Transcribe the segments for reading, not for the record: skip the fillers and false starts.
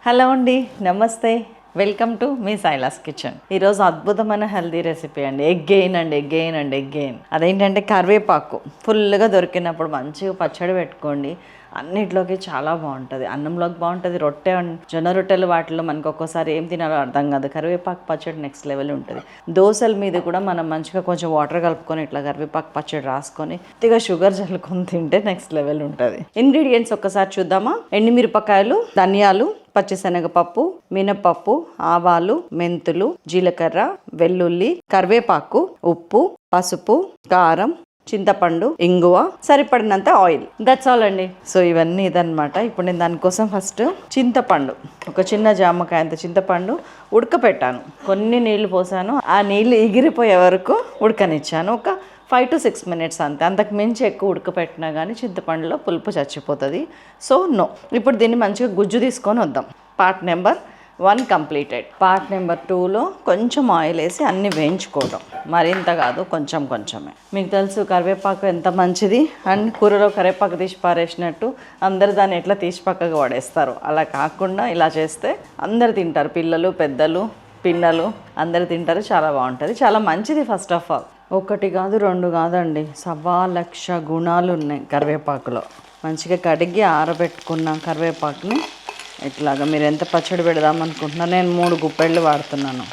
Hello అండి, నమస్తే. Welcome to me Silas kitchen. ఈరోజు అద్భుతమైన హెల్దీ రెసిపీ అండి. ఎగ్గెయిన్. అదేంటంటే కరివేపాకు ఫుల్గా దొరికినప్పుడు మంచిగా పచ్చడి పెట్టుకోండి. అన్నిట్లోకి చాలా బాగుంటుంది. అన్నంలోకి బాగుంటుంది. రొట్టె, జొన్న రొట్టెలు వాటిలో మనకు ఒక్కోసారి ఏం తినాలో అర్థం కాదు. కరివేపాకు పచ్చడి నెక్స్ట్ లెవెల్ ఉంటుంది. దోశల మీద కూడా మనం మంచిగా కొంచెం వాటర్ కలుపుకొని ఇట్లా కరివేపాకు పచ్చడి రాసుకొని కొద్దిగా షుగర్ జల్లుకొని తింటే నెక్స్ట్ లెవెల్ ఉంటుంది. ఇంగ్రీడియంట్స్ ఒక్కసారి చూద్దామా. ఎండుమిరపకాయలు, ధనియాలు, పచ్చిశనగపప్పు, మినపప్పు, ఆవాలు, మెంతులు, జీలకర్ర, వెల్లుల్లి, కరివేపాకు, ఉప్పు, పసుపు, కారం, చింతపండు, ఇంగువ, సరిపడినంత ఆయిల్. దట్స్ ఆల్ అండి. సో ఇవన్నీ ఇదనమాట. ఇప్పుడు నేను దానికోసం ఫస్ట్ చింతపండు, ఒక చిన్న జామకాయ అంత చింతపండు ఉడకపెట్టాను. కొన్ని నీళ్లు పోసాను. ఆ నీళ్ళు ఎగిరిపోయే వరకు ఉడకనిచ్చాను. ఒక 5 to 6 minutes అంతే. అంతకు మించి ఎక్కువ ఉడకపెట్టినా కానీ చింతపండులో పులుపు చచ్చిపోతుంది. So no. ఇప్పుడు దీన్ని మంచిగా గుజ్జు తీసుకొని వద్దాం. Part number 1 completed. Part number 2లో కొంచెం ఆయిల్ వేసి అన్నీ వేయించుకోవడం. మరింత కాదు, కొంచెమే. మీకు తెలుసు కరివేపాకు ఎంత మంచిది. అండ్ కూరలో కరివేపాకు తీసి పారేసినట్టు అందరు దాన్ని ఎట్లా తీసి పక్కకు పడేస్తారు. అలా కాకుండా ఇలా చేస్తే అందరు తింటారు. పిల్లలు, పెద్దలు, పిన్నలు అందరు తింటారు. చాలా బాగుంటుంది, చాలా మంచిది. ఫస్ట్ ఆఫ్ ఆల్ ఒకటి కాదు, రెండు కాదండి, 1,00,000 గుణాలు ఉన్నాయి కరివేపాకులో. మంచిగా కడిగి ఆరబెట్టుకున్న కరివేపాకుని ఇట్లాగా మీరు ఎంత పచ్చడి పెడదాం అనుకుంటున్నా, నేను 3 గుప్పెళ్ళు వాడుతున్నాను.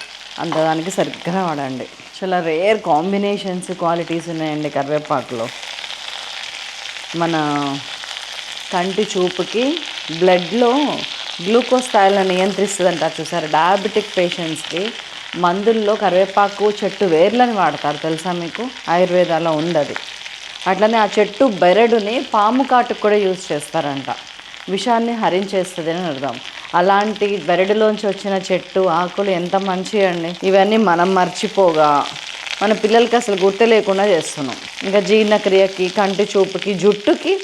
అంతదానికి సరిగ్గా వాడండి. చాలా రేర్ కాంబినేషన్స్, క్వాలిటీస్ ఉన్నాయండి కరివేపాకులో. మన కంటి చూపుకి, బ్లడ్లో గ్లూకోజ్ స్థాయిలను నియంత్రిస్తుంది అంటారు చూసారు. డయాబెటిక్ పేషెంట్స్కి మందుల్లో కరివేపాకు చెట్టు వేర్లని వాడతారు, తెలుసా మీకు? ఆయుర్వేదాలో ఉంది అది. అట్లనే ఆ చెట్టు బెరడుని పాము కాటుకు కూడా యూజ్ చేస్తారంట. విషాన్ని హరించేస్తుంది అని అర్థం. అలాంటి బెరడులోంచి వచ్చిన చెట్టు ఆకులు ఎంత మంచివి అండి. ఇవన్నీ మనం మర్చిపోగా మన పిల్లలకి అసలు గుర్తు లేకుండా చేస్తున్నాం. ఇంకా జీర్ణక్రియకి, కంటి చూపుకి,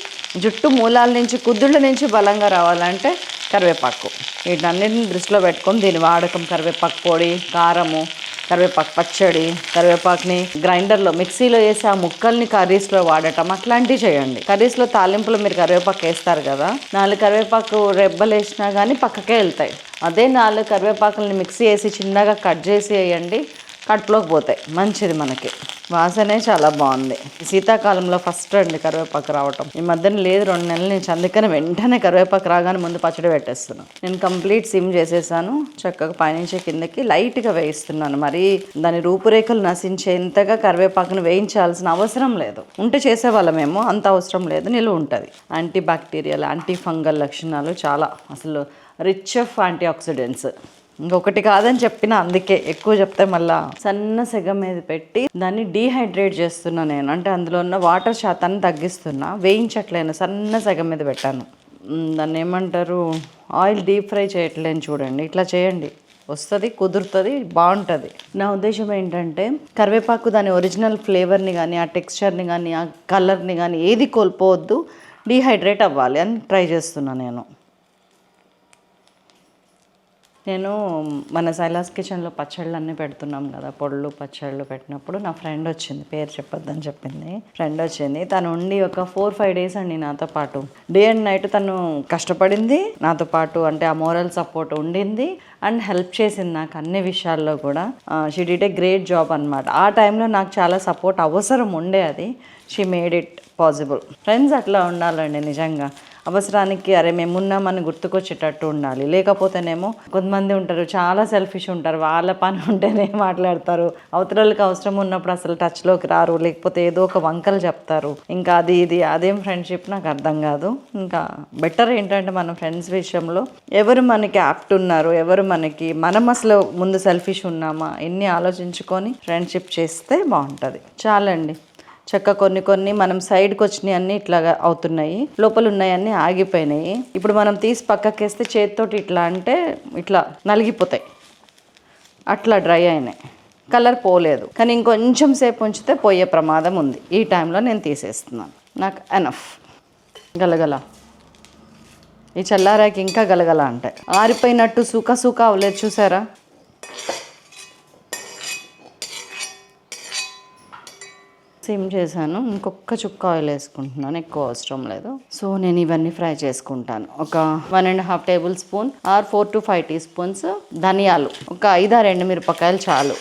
జుట్టు మూలాల నుంచి, కుదుళ్ళ నుంచి బలంగా రావాలంటే కరివేపాకు. వీటన్నిటిని దృష్టిలో పెట్టుకొని దీని వాడకం, కరివేపాకు పొడి, కారము, కరివేపాకు పచ్చడి, కరివేపాకుని గ్రైండర్లో, మిక్సీలో వేసి ఆ ముక్కల్ని కర్రీస్లో వాడటం, అట్లాంటివి చేయండి. కర్రీస్లో తాలింపులో మీరు కరివేపాకు వేస్తారు కదా, 4 కరివేపాకు రెబ్బలు వేసినా కానీ పక్కకే వెళ్తాయి. అదే 4 కరివేపాకులని మిక్సీ వేసి చిన్నగా కట్ చేసి వేయండి, కడుపులోకి పోతాయి. మంచిది, మనకి వాసనే చాలా బాగుంది. శీతాకాలంలో ఫస్ట్ అండి కరివేపాకు రావటం. ఈ మధ్యన లేదు, 2 నెలల నుంచి. అందుకని వెంటనే కరివేపాకు రాగానే ముందు పచ్చడి పెట్టేస్తున్నాను. నేను కంప్లీట్ సిమ్ చేసేసాను. చక్కగా పైనుంచి కిందకి లైట్గా వేయిస్తున్నాను. మరి దాని రూపురేఖలు నశించేంతగా కరివేపాకును వేయించాల్సిన అవసరం లేదు. ఉంటే చేసేవాళ్ళమేమో, అంత అవసరం లేదు, నిలువ ఉంటుంది. యాంటీ బ్యాక్టీరియల్, యాంటీ ఫంగల్ లక్షణాలు చాలా, అసలు రిచ్ ఆఫ్ యాంటీ ఆక్సిడెంట్స్. ఇంకొకటి కాదని చెప్పిన, అందుకే ఎక్కువ చెప్తే మళ్ళా. సన్న సెగ మీద పెట్టి దాన్ని డీహైడ్రేట్ చేస్తున్నా నేను. అంటే అందులో ఉన్న వాటర్ శాతాన్ని తగ్గిస్తున్నా, వేయించట్లేను, సన్న సెగ మీద పెట్టాను. దాన్ని ఏమంటారు, ఆయిల్ డీప్ ఫ్రై చేయట్లేను. చూడండి, ఇట్లా చేయండి, వస్తుంది, కుదురుతుంది, బాగుంటుంది. నా ఉద్దేశం ఏంటంటే కరివేపాకు దాని ఒరిజినల్ ఫ్లేవర్ని కానీ, ఆ టెక్స్చర్ని కానీ, ఆ కలర్ని కానీ ఏది కోల్పోవద్దు, డీహైడ్రేట్ అవ్వాలి అని ట్రై చేస్తున్నాను నేను మన సైలాస్ కిచెన్లో పచ్చళ్ళు అన్నీ పెడుతున్నాం కదా, పొడులు పచ్చళ్ళు పెట్టినప్పుడు నా ఫ్రెండ్ వచ్చింది, పేరు చెప్పొద్దని చెప్పింది. ఫ్రెండ్ వచ్చింది, తను ఉండి ఒక 4-5 days అండి నాతో పాటు. డే అండ్ నైట్ తను కష్టపడింది నాతో పాటు. అంటే ఆ మోరల్ సపోర్ట్ ఉండింది అండ్ హెల్ప్ చేసింది నాకు అన్ని విషయాల్లో కూడా. She did a great job అనమాట. ఆ టైంలో నాకు చాలా సపోర్ట్ అవసరం ఉండే, అది she made it possible. Friends అట్లా ఉండాలండి నిజంగా. అవసరానికి అరే మేమున్నామని గుర్తుకొచ్చేటట్టు ఉండాలి. లేకపోతేనేమో కొంతమంది ఉంటారు చాలా సెల్ఫిష్ ఉంటారు, వాళ్ళ పని ఉంటేనే మాట్లాడతారు, అవతలకి అవసరం ఉన్నప్పుడు అసలు టచ్లోకి రారు, లేకపోతే ఏదో ఒక వంకలు చెప్తారు. ఇంకా అది ఇది అదేం ఫ్రెండ్షిప్ నాకు అర్థం కాదు. ఇంకా బెటర్ ఏంటంటే మన ఫ్రెండ్స్ విషయంలో ఎవరు మనకి యాప్ట్ ఉన్నారు, ఎవరు మనకి, మనం అసలు ముందు సెల్ఫిష్ ఉన్నామా, ఇన్ని ఆలోచించుకొని ఫ్రెండ్షిప్ చేస్తే బాగుంటుంది. చాలండి. చక్క కొన్ని మనం సైడ్కి వచ్చినాయి అన్నీ ఇట్లాగా అవుతున్నాయి, లోపల ఉన్నాయన్నీ ఆగిపోయినాయి. ఇప్పుడు మనం తీసి పక్కకేస్తే చేతితోటి ఇట్లా అంటే ఇట్లా నలిగిపోతాయి, అట్లా డ్రై అయినాయి, కలర్ పోలేదు. కానీ ఇంకొంచెం సేపు ఉంచితే పోయే ప్రమాదం ఉంది. ఈ టైంలో నేను తీసేస్తున్నాను. నాకు ఎనఫ్. గలగల ఈ చల్లారాకి ఇంకా గలగల అంటే ఆరిపోయినట్టు సూకా అవ్వలేదు, చూసారా? సిమ్ చేశాను. ఇంకొక చుక్క ఆయిల్ వేసుకుంటున్నాను, ఎక్కువ అవసరం లేదు. సో నేను ఇవన్నీ ఫ్రై చేసుకుంటాను. ఒక 1.5 table spoon or 4 to 5 tea spoons ధనియాలు, ఒక 5-6 ఎండుమిరపకాయలు చాలు,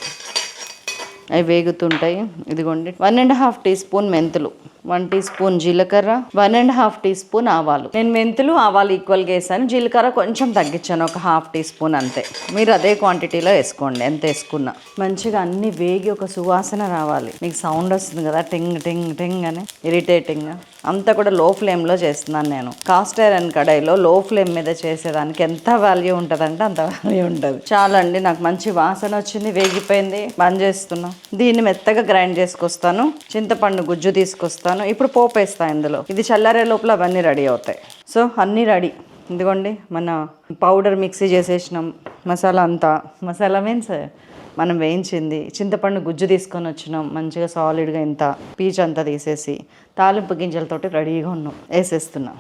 అవి వేగుతుంటాయి. ఇదిగోండి 1.5 టీ స్పూన్ మెంతులు, 1 టీ స్పూన్ జీలకర్ర, 1.5 టీ స్పూన్ ఆవాలు. నేను మెంతులు ఆవాలు ఈక్వల్గా వేసాను, జీలకర్ర కొంచెం తగ్గించాను, ఒక 1/2 టీ స్పూన్ అంతే. మీరు అదే క్వాంటిటీలో వేసుకోండి ఎంత వేసుకున్నా. మంచిగా అన్ని వేగి ఒక సువాసన రావాలి. మీకు సౌండ్ వస్తుంది కదా టింగ్ టింగ్ టింగ్ అని, ఇరిటేటింగ్. అంతా కూడా లో ఫ్లేమ్లో చేస్తున్నాను నేను. కాస్ట్ ఐరన్ కడాయిలో లో ఫ్లేమ్ మీద చేసేదానికి ఎంత వాల్యూ ఉంటుందంటే అంత వాల్యూ ఉంటుంది. చాలండి, నాకు మంచి వాసన వచ్చింది, వేగిపోయింది. బంద్ చేస్తున్నా. దీన్ని మెత్తగా గ్రైండ్ చేసుకొస్తాను. చింతపండు గుజ్జు తీసుకొస్తాను. ఇప్పుడు పోపు వేస్తాను ఇందులో. ఇది చల్లారే లోపల అవన్నీ రెడీ అవుతాయి. సో అన్నీ రెడీ. ఇదిగోండి మన పౌడర్ మిక్సీ చేసేసినాం, మసాలా అంతా. మసాలా మీన్స్ మనం వేయించింది. చింతపండు గుజ్జు తీసుకొని వచ్చినాం, మంచిగా సాలిడ్గా ఇంత పీచ్ అంతా తీసేసి తాలింపు గింజలతోటి రెడీగా ఉన్నాం. వేసేస్తున్నాం.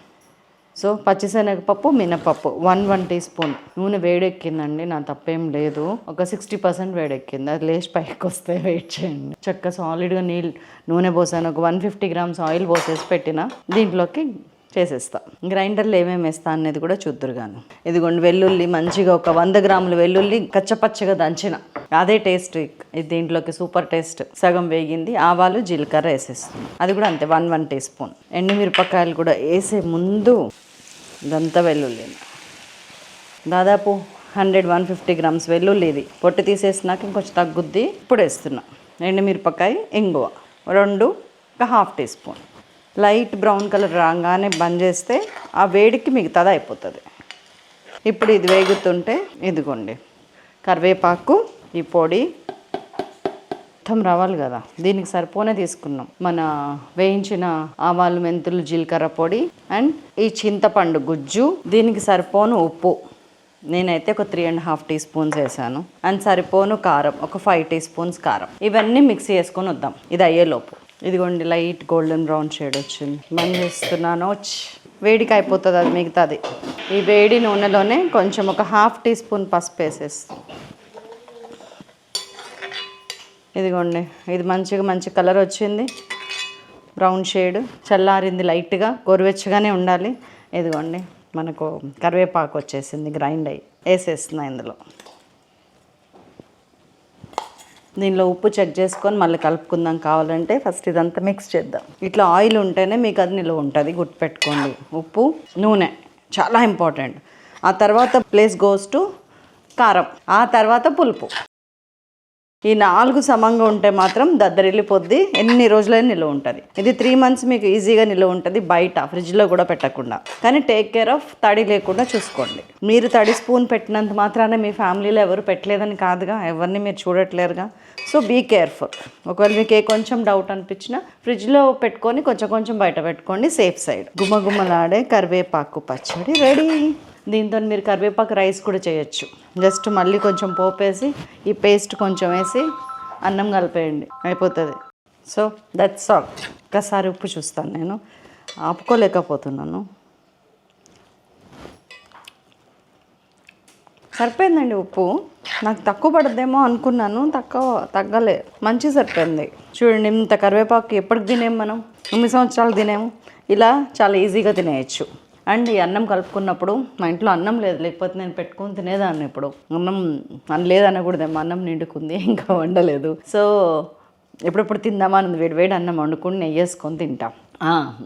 సో పచ్చిశనగపప్పు, మినపప్పు 1 టీ స్పూన్. నూనె వేడెక్కిందండి, నా తప్పేం లేదు. ఒక 60% వేడెక్కింది. అది లేచి పైకి వస్తే వెయిట్ చేయండి. చక్కగా సాలిడ్గా నూనె పోసాను. ఒక 150 గ్రామ్స్ ఆయిల్ పోసేసి పెట్టిన దీంట్లోకి చేసేస్తా. గ్రైండర్లో ఏమేమి వేస్తా అనేది కూడా చూద్దురు కానీ. ఇదిగోండి వెల్లుల్లి, మంచిగా ఒక 100 గ్రాముల వెల్లుల్లి కచ్చపచ్చగా దంచిన, అదే టేస్ట్ ఇది దీంట్లోకి సూపర్ టేస్ట్. సగం వేగింది. ఆవాలు జీలకర్ర వేసేస్తుంది, అది కూడా అంతే 1 టీ స్పూన్. ఎండుమిరపకాయలు కూడా వేసే ముందు ఇదంతా వెల్లుల్లి దాదాపు 100-150 గ్రామ్స్ వెల్లుల్లి. ఇది పొట్టు తీసేసినాక ఇంకొంచెం తగ్గుద్ది. ఇప్పుడు వేస్తున్నా ఎండుమిరపకాయ, ఇంగువ 2, ఒక 1/2 tea spoon. Light brown colour రాగానే బంద్ చేస్తే ఆ వేడికి మిగతాది అయిపోతుంది. ఇప్పుడు ఇది వేగుతుంటే ఇదిగోండి కరివేపాకు, ఈ పొడి మొత్తం రావాలి కదా, దీనికి సరిపోనే తీసుకున్నాం. మన వేయించిన ఆవాలు, మెంతులు, జీలకర్ర పొడి అండ్ ఈ చింతపండు గుజ్జు, దీనికి సరిపోను ఉప్పు. నేనైతే ఒక 3.5 టీ స్పూన్స్ వేసాను. అండ్ సరిపోను కారం, ఒక 5 టీ స్పూన్స్ కారం. ఇవన్నీ మిక్సీ చేసుకొని వద్దాం ఇది అయ్యేలోపు. ఇదిగోండి లైట్ గోల్డెన్ బ్రౌన్ షేడ్ వచ్చింది. బంద్ చేస్తున్నాను. వేడికి అయిపోతుంది అది మిగతాది. ఈ వేడి నూనెలోనే కొంచెం ఒక 1/2 టీ స్పూన్ పసుపు వేసేస్తాం. ఇదిగోండి ఇది మంచి కలర్ వచ్చింది, బ్రౌన్ షేడ్. చల్లారింది లైట్గా, గోరువెచ్చగానే ఉండాలి. ఇదిగోండి మనకు కరివేపాకు వచ్చేసింది గ్రైండ్ అయ్యి, వేసేస్తున్నా ఇందులో. దీనిలో ఉప్పు చెక్ చేసుకొని మళ్ళీ కలుపుకుందాం. కావాలంటే ఫస్ట్ ఇదంతా మిక్స్ చేద్దాం. ఇట్లా ఆయిల్ ఉంటేనే మీకు అది నిలువ ఉంటుంది, గుర్తుపెట్టుకోండి. ఉప్పు, నూనె చాలా ఇంపార్టెంట్. ఆ తర్వాత ప్లేస్ గోస్ టు కారం, ఆ తర్వాత పులుపు. ఈ 4 సమంగా ఉంటే మాత్రం దద్దరిల్లిపోద్ది, ఎన్ని రోజులైనా నిలువ ఉంటుంది. ఇది 3 months మీకు ఈజీగా నిలువ ఉంటుంది, బయట ఫ్రిడ్జ్లో కూడా పెట్టకుండా. కానీ టేక్ కేర్ ఆఫ్ తడి లేకుండా చూసుకోండి. మీరు తడి స్పూన్ పెట్టినంత మాత్రాన మీ ఫ్యామిలీలో ఎవరు పెట్టలేదని కాదుగా, ఎవరిని మీరు చూడట్లేరుగా. So be careful. ఒకవేళ మీకు కొంచెం డౌట్ అనిపించినా ఫ్రిడ్జ్లో పెట్టుకొని కొంచెం బయట పెట్టుకోండి, సేఫ్ సైడ్. గుమ్మగుమ్మలాడే కరివేపాకు పచ్చడి రెడీ. దీంతో మీరు కరివేపాకు రైస్ కూడా చేయొచ్చు. జస్ట్ మళ్ళీ కొంచెం పోపేసి ఈ పేస్ట్ కొంచెం వేసి అన్నం కలిపేయండి, అయిపోతుంది. So that's all. ఒక్కసారి ఉప్పు చూస్తాను, నేను ఆపుకోలేకపోతున్నాను. సరిపోయిందండి ఉప్పు. నాకు తక్కువ పడద్దేమో అనుకున్నాను, తగ్గలే, మంచి సరిపోయింది. చూడండి ఇంత కరివేపాకు ఎప్పటికి తినేము మనం, 9 సంవత్సరాలు తినేము. ఇలా చాలా ఈజీగా తినేయచ్చు. అండ్ ఈ అన్నం కలుపుకున్నప్పుడు, మా ఇంట్లో అన్నం లేదు, లేకపోతే నేను పెట్టుకొని తినేదాన్ని. ఇప్పుడు అన్నం లేదనకూడదేమో, అన్నం నిండుకుంది, ఇంకా వండలేదు. సో ఎప్పుడెప్పుడు తిందామా అని వేడి అన్నం వండుకుని నెయ్యి వేసుకొని తింటాం.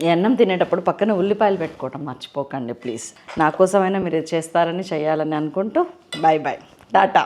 ఈ అన్నం తినేటప్పుడు పక్కన ఉల్లిపాయలు పెట్టుకోవటం మర్చిపోకండి ప్లీజ్. నా కోసమైనా మీరు చేస్తారని, చేయాలని అనుకుంటూ బాయ్ టాటా.